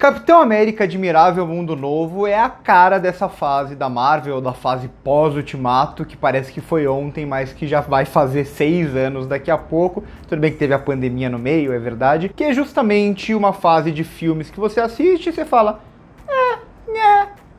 Capitão América Admirável Mundo Novo é a cara dessa fase da Marvel, da fase pós-Ultimato, que parece que foi ontem, mas que já vai fazer 6 anos daqui a pouco. Tudo bem que teve a pandemia no meio, é verdade. Que é justamente uma fase de filmes que você assiste e você fala...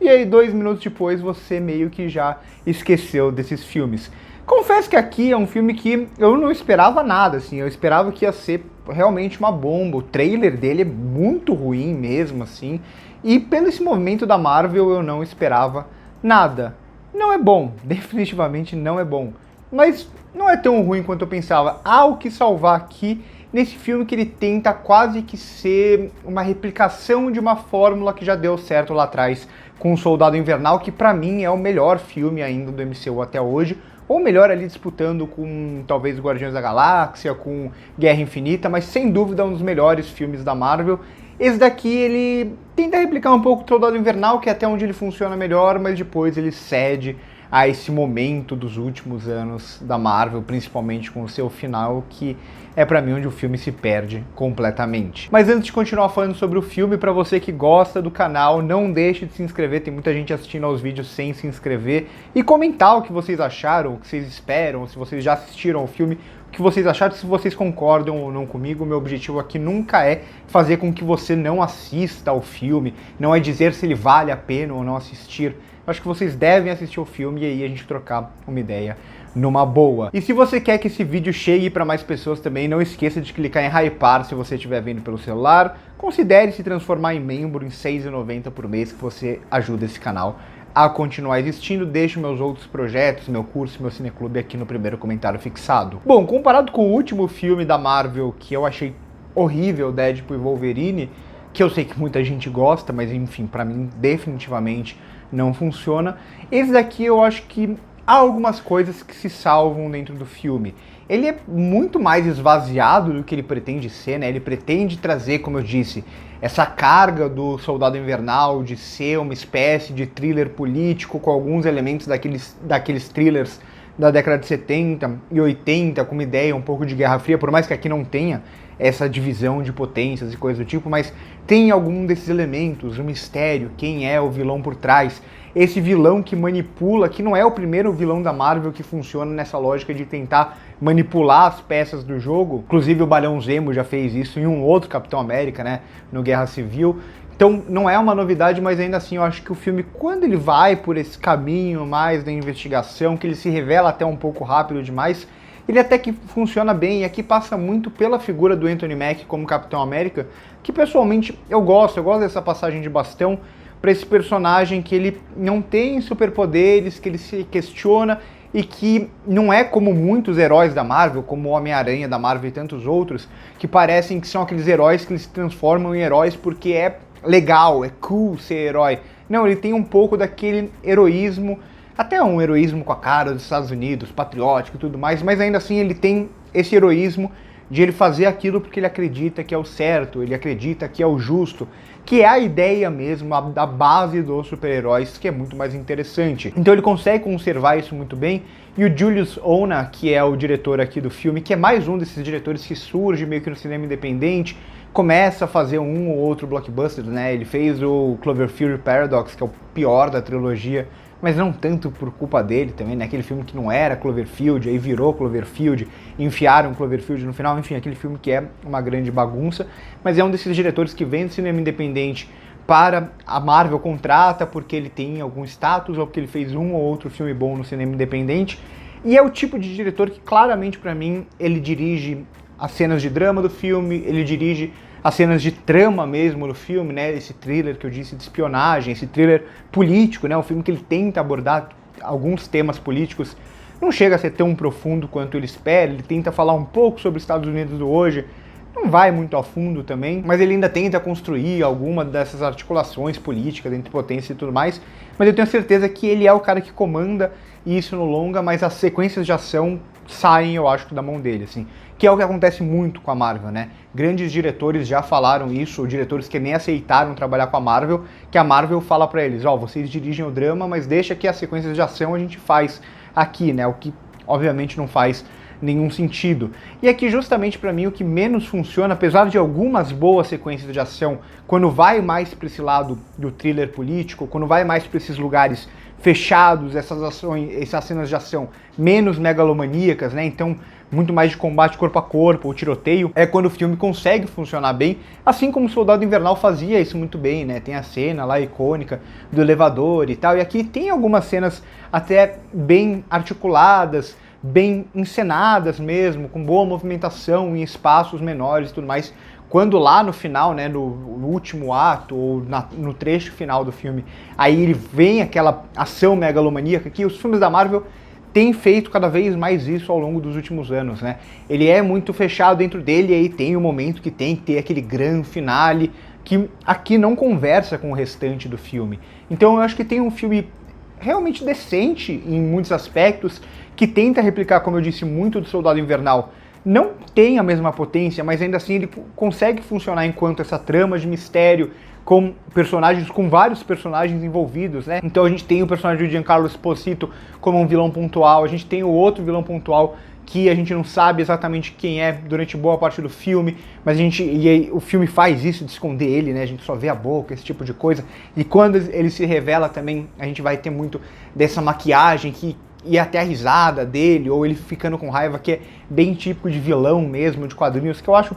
E aí 2 minutos depois você meio que já esqueceu desses filmes. Confesso que aqui é um filme que eu não esperava nada, assim, eu esperava que ia ser realmente uma bomba. O trailer dele é muito ruim mesmo, assim, e pelo esse movimento da Marvel eu não esperava nada. Não é bom, definitivamente não é bom, mas não é tão ruim quanto eu pensava. Há o que salvar aqui nesse filme, que ele tenta quase que ser uma replicação de uma fórmula que já deu certo lá atrás com o Soldado Invernal, que pra mim é o melhor filme ainda do MCU até hoje, ou melhor ali disputando com talvez Guardiões da Galáxia, com Guerra Infinita, mas sem dúvida um dos melhores filmes da Marvel. Esse daqui ele tenta replicar um pouco o Soldado Invernal, que é até onde ele funciona melhor, mas depois ele cede a esse momento dos últimos anos da Marvel, principalmente com o seu final, que é pra mim onde o filme se perde completamente. Mas antes de continuar falando sobre o filme, pra você que gosta do canal, não deixe de se inscrever, tem muita gente assistindo aos vídeos sem se inscrever, e comentar o que vocês acharam, o que vocês esperam, se vocês já assistiram ao filme, o que vocês acharam, se vocês concordam ou não comigo. Meu objetivo aqui nunca é fazer com que você não assista ao filme, não é dizer se ele vale a pena ou não assistir. Acho que vocês devem assistir o filme e aí a gente trocar uma ideia numa boa. E se você quer que esse vídeo chegue para mais pessoas também, não esqueça de clicar em hypar se você estiver vendo pelo celular. Considere se transformar em membro em R$ 6,90 por mês, que você ajuda esse canal a continuar existindo. Deixo meus outros projetos, meu curso, meu cineclube aqui no primeiro comentário fixado. Bom, comparado com o último filme da Marvel, que eu achei horrível, Deadpool e Wolverine, que eu sei que muita gente gosta, mas enfim, pra mim definitivamente não funciona. Esse daqui eu acho que há algumas coisas que se salvam dentro do filme. Ele é muito mais esvaziado do que ele pretende ser, né? Ele pretende trazer, como eu disse, essa carga do Soldado Invernal, de ser uma espécie de thriller político com alguns elementos daqueles thrillers da década de 70 e 80, com uma ideia um pouco de Guerra Fria, por mais que aqui não tenha essa divisão de potências e coisa do tipo, mas tem algum desses elementos, o mistério, quem é o vilão por trás, esse vilão que manipula, que não é o primeiro vilão da Marvel que funciona nessa lógica de tentar manipular as peças do jogo. Inclusive o Barão Zemo já fez isso em um outro Capitão América, né, no Guerra Civil. Então não é uma novidade, mas ainda assim eu acho que o filme, quando ele vai por esse caminho mais da investigação, que ele se revela até um pouco rápido demais, ele até que funciona bem, e aqui passa muito pela figura do Anthony Mackie como Capitão América, que pessoalmente eu gosto dessa passagem de bastão para esse personagem que ele não tem superpoderes, que ele se questiona e que não é como muitos heróis da Marvel, como o Homem-Aranha da Marvel e tantos outros, que parecem que são aqueles heróis que eles se transformam em heróis porque é legal, é cool ser herói. Não, ele tem um pouco daquele heroísmo, até um heroísmo com a cara dos Estados Unidos, patriótico e tudo mais, mas ainda assim ele tem esse heroísmo de ele fazer aquilo porque ele acredita que é o certo, ele acredita que é o justo, que é a ideia mesmo, a base dos super-heróis, que é muito mais interessante. Então ele consegue conservar isso muito bem, e o Julius Onah, que é o diretor aqui do filme, que é mais um desses diretores que surge meio que no cinema independente, começa a fazer um ou outro blockbuster, né? Ele fez o Cloverfield Paradox, que é o pior da trilogia, mas não tanto por culpa dele também, né? Aquele filme que não era Cloverfield, aí virou Cloverfield, enfiaram Cloverfield no final, enfim, aquele filme que é uma grande bagunça, mas é um desses diretores que vem do cinema independente para a Marvel, contrata porque ele tem algum status ou porque ele fez um ou outro filme bom no cinema independente, e é o tipo de diretor que claramente para mim ele dirige as cenas de drama do filme, ele dirige as cenas de trama mesmo no filme, né, esse thriller que eu disse de espionagem, esse thriller político, né, um filme que ele tenta abordar alguns temas políticos, não chega a ser tão profundo quanto ele espera, ele tenta falar um pouco sobre os Estados Unidos do hoje, não vai muito a fundo também, mas ele ainda tenta construir alguma dessas articulações políticas entre potência e tudo mais, mas eu tenho certeza que ele é o cara que comanda isso no longa, mas as sequências de ação saem, eu acho, da mão dele, assim, que é o que acontece muito com a Marvel, né? Grandes diretores já falaram isso, ou diretores que nem aceitaram trabalhar com a Marvel, que a Marvel fala pra eles, ó, vocês dirigem o drama, mas deixa que as sequências de ação a gente faz aqui, né? O que, obviamente, não faz nenhum sentido. E aqui justamente para mim o que menos funciona, apesar de algumas boas sequências de ação, quando vai mais para esse lado do thriller político, quando vai mais para esses lugares fechados, essas cenas de ação menos megalomaníacas, né? Então muito mais de combate corpo a corpo, ou tiroteio, é quando o filme consegue funcionar bem, assim como o Soldado Invernal fazia isso muito bem, né? Tem a cena lá icônica do elevador e tal, e aqui tem algumas cenas até bem articuladas, bem encenadas mesmo, com boa movimentação em espaços menores e tudo mais, quando lá no final, né, no último ato, ou no trecho final do filme, aí ele vem aquela ação megalomaníaca que os filmes da Marvel tem feito cada vez mais isso ao longo dos últimos anos, né? Ele é muito fechado dentro dele, e aí tem o momento que tem que ter aquele grande finale, que aqui não conversa com o restante do filme. Então eu acho que tem um filme realmente decente em muitos aspectos, que tenta replicar, como eu disse, muito do Soldado Invernal. Não tem a mesma potência, mas ainda assim ele consegue funcionar enquanto essa trama de mistério, com vários personagens envolvidos, né? Então a gente tem o personagem do Giancarlo Esposito como um vilão pontual, a gente tem o outro vilão pontual que a gente não sabe exatamente quem é durante boa parte do filme, mas o filme faz isso de esconder ele, né? A gente só vê a boca, esse tipo de coisa. E quando ele se revela também, a gente vai ter muito dessa maquiagem e até a risada dele, ou ele ficando com raiva, que é bem típico de vilão mesmo, de quadrinhos, que eu acho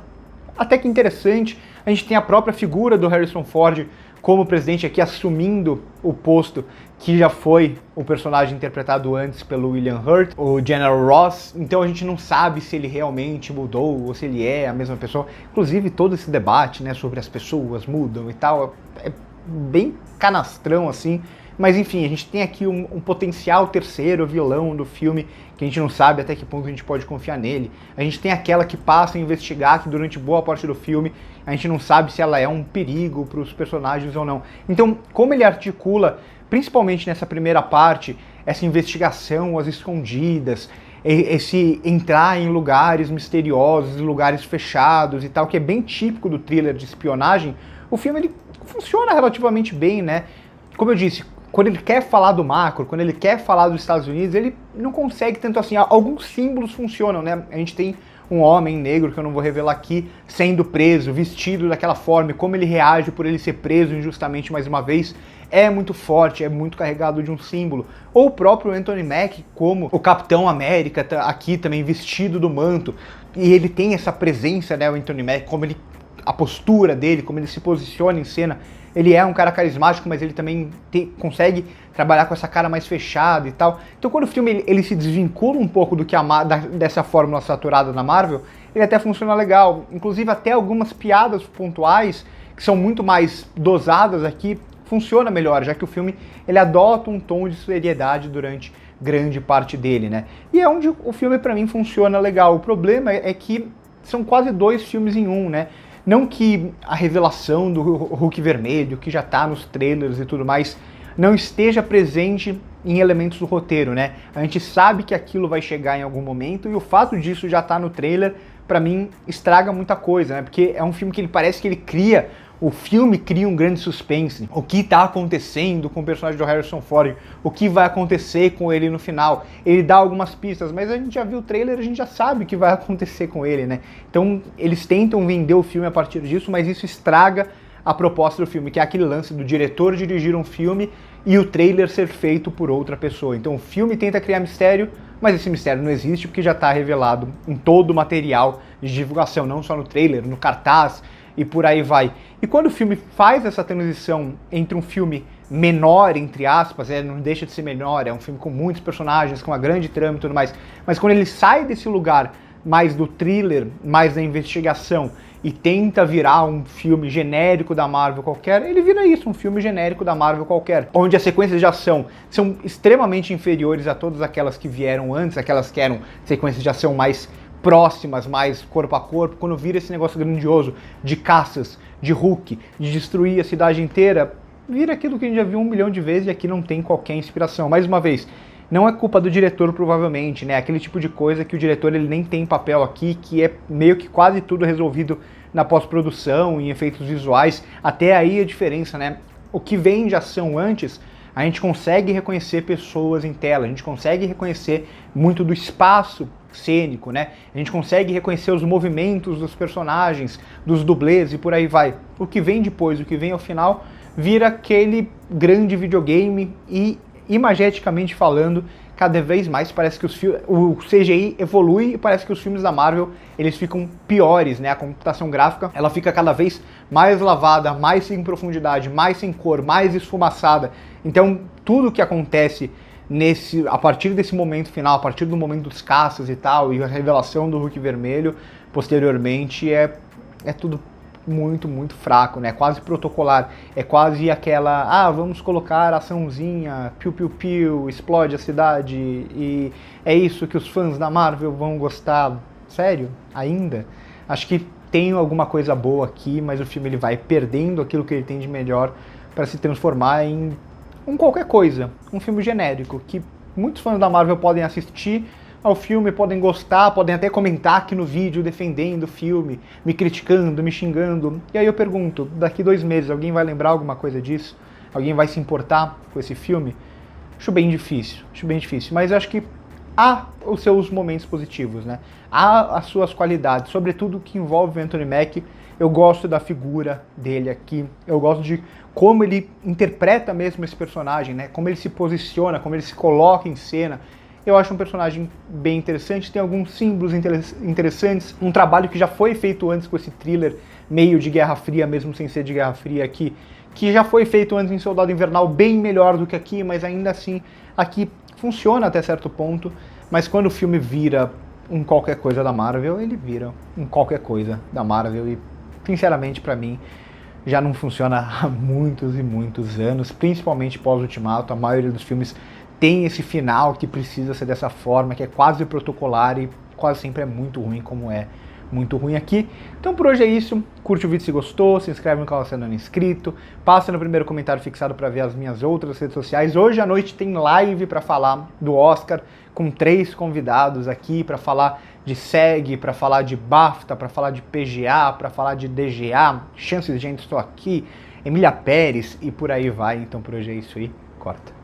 até que interessante. A gente tem a própria figura do Harrison Ford como presidente aqui, assumindo o posto que já foi o personagem interpretado antes pelo William Hurt, o General Ross. Então a gente não sabe se ele realmente mudou ou se ele é a mesma pessoa. Inclusive todo esse debate, né, sobre as pessoas mudam e tal, é bem canastrão assim. Mas enfim, a gente tem aqui um potencial terceiro vilão do filme, que a gente não sabe até que ponto a gente pode confiar nele. A gente tem aquela que passa a investigar, que durante boa parte do filme a gente não sabe se ela é um perigo para os personagens ou não. Então, como ele articula, principalmente nessa primeira parte, essa investigação às escondidas, esse entrar em lugares misteriosos, lugares fechados e tal, que é bem típico do thriller de espionagem, o filme ele funciona relativamente bem, né? Como eu disse, quando ele quer falar do macro, quando ele quer falar dos Estados Unidos, ele não consegue tanto assim. Alguns símbolos funcionam, né? A gente tem um homem negro, que eu não vou revelar aqui, sendo preso, vestido daquela forma, e como ele reage por ele ser preso injustamente mais uma vez, é muito forte, é muito carregado de um símbolo. Ou o próprio Anthony Mack, como o Capitão América, aqui também vestido do manto, e ele tem essa presença, né, o Anthony Mack, como a postura dele, como ele se posiciona em cena. Ele é um cara carismático, mas ele também consegue trabalhar com essa cara mais fechada e tal. Então quando o filme ele se desvincula um pouco do que dessa fórmula saturada da Marvel, ele até funciona legal. Inclusive até algumas piadas pontuais, que são muito mais dosadas aqui, funciona melhor, já que o filme ele adota um tom de seriedade durante grande parte dele, né? E é onde o filme para mim funciona legal. O problema é que são quase dois filmes em um, né? Não que a revelação do Hulk vermelho, que já tá nos trailers e tudo mais, não esteja presente em elementos do roteiro, né? A gente sabe que aquilo vai chegar em algum momento, e o fato disso já tá no trailer, pra mim, estraga muita coisa, né? Porque é um filme que parece que o filme cria um grande suspense. O que está acontecendo com o personagem do Harrison Ford, o que vai acontecer com ele no final. Ele dá algumas pistas, mas a gente já viu o trailer, a gente já sabe o que vai acontecer com ele, né? Então eles tentam vender o filme a partir disso, mas isso estraga a proposta do filme, que é aquele lance do diretor dirigir um filme e o trailer ser feito por outra pessoa. Então o filme tenta criar mistério, mas esse mistério não existe porque já está revelado em todo o material de divulgação, não só no trailer, no cartaz, e por aí vai. E quando o filme faz essa transição entre um filme menor, entre aspas, não deixa de ser menor, é um filme com muitos personagens, com uma grande trama e tudo mais, mas quando ele sai desse lugar mais do thriller, mais da investigação, e tenta virar um filme genérico da Marvel qualquer, ele vira isso, um filme genérico da Marvel qualquer, onde as sequências de ação são extremamente inferiores a todas aquelas que vieram antes, aquelas que eram sequências de ação mais próximas, mais corpo a corpo. Quando vira esse negócio grandioso de caças, de Hulk, de destruir a cidade inteira, vira aquilo que a gente já viu 1 milhão de vezes, e aqui não tem qualquer inspiração. Mais uma vez, não é culpa do diretor, provavelmente, né? Aquele tipo de coisa que o diretor ele nem tem papel aqui, que é meio que quase tudo resolvido na pós-produção, em efeitos visuais. Até aí a diferença, né? O que vem de ação antes, A gente consegue reconhecer pessoas em tela, a gente consegue reconhecer muito do espaço cênico, né? A gente consegue reconhecer os movimentos dos personagens, dos dublês e por aí vai. O que vem depois, o que vem ao final, vira aquele grande videogame e, imageticamente falando, cada vez mais parece que o CGI evolui e parece que os filmes da Marvel eles ficam piores, né? A computação gráfica ela fica cada vez mais lavada, mais sem profundidade, mais sem cor, mais esfumaçada. Então tudo que acontece a partir desse momento final, a partir do momento dos caças e tal, e a revelação do Hulk vermelho, posteriormente, é tudo muito, muito fraco, né? Quase protocolar. É quase aquela, vamos colocar açãozinha, piu-piu-piu, explode a cidade, e é isso que os fãs da Marvel vão gostar. Sério? Ainda? Acho que tem alguma coisa boa aqui, mas o filme ele vai perdendo aquilo que ele tem de melhor para se transformar em qualquer coisa, um filme genérico, que muitos fãs da Marvel podem assistir ao filme, podem gostar, podem até comentar aqui no vídeo defendendo o filme, me criticando, me xingando. E aí eu pergunto, daqui 2 meses alguém vai lembrar alguma coisa disso? Alguém vai se importar com esse filme? Acho bem difícil, mas eu acho que há os seus momentos positivos, né? Há as suas qualidades, sobretudo que envolve o Anthony Mackie. Eu gosto da figura dele aqui, eu gosto de como ele interpreta mesmo esse personagem, né? Como ele se posiciona, como ele se coloca em cena. Eu acho um personagem bem interessante, tem alguns símbolos interessantes, um trabalho que já foi feito antes com esse thriller meio de Guerra Fria, mesmo sem ser de Guerra Fria aqui, que já foi feito antes em Soldado Invernal, bem melhor do que aqui, mas ainda assim aqui funciona até certo ponto, mas quando o filme vira um qualquer coisa da Marvel, ele vira um qualquer coisa da Marvel e, sinceramente, pra mim, já não funciona há muitos e muitos anos, principalmente pós-Ultimato. A maioria dos filmes tem esse final que precisa ser dessa forma, que é quase protocolar e quase sempre é muito ruim, como é muito ruim aqui. Então por hoje é isso, curte o vídeo se gostou, se inscreve no canal se não é inscrito, passa no primeiro comentário fixado para ver as minhas outras redes sociais. Hoje à noite tem live para falar do Oscar, com 3 convidados aqui para falar de SEG, para falar de BAFTA, para falar de PGA, para falar de DGA, chances de gente estou aqui, Emília Pérez e por aí vai. Então por hoje é isso aí, corta.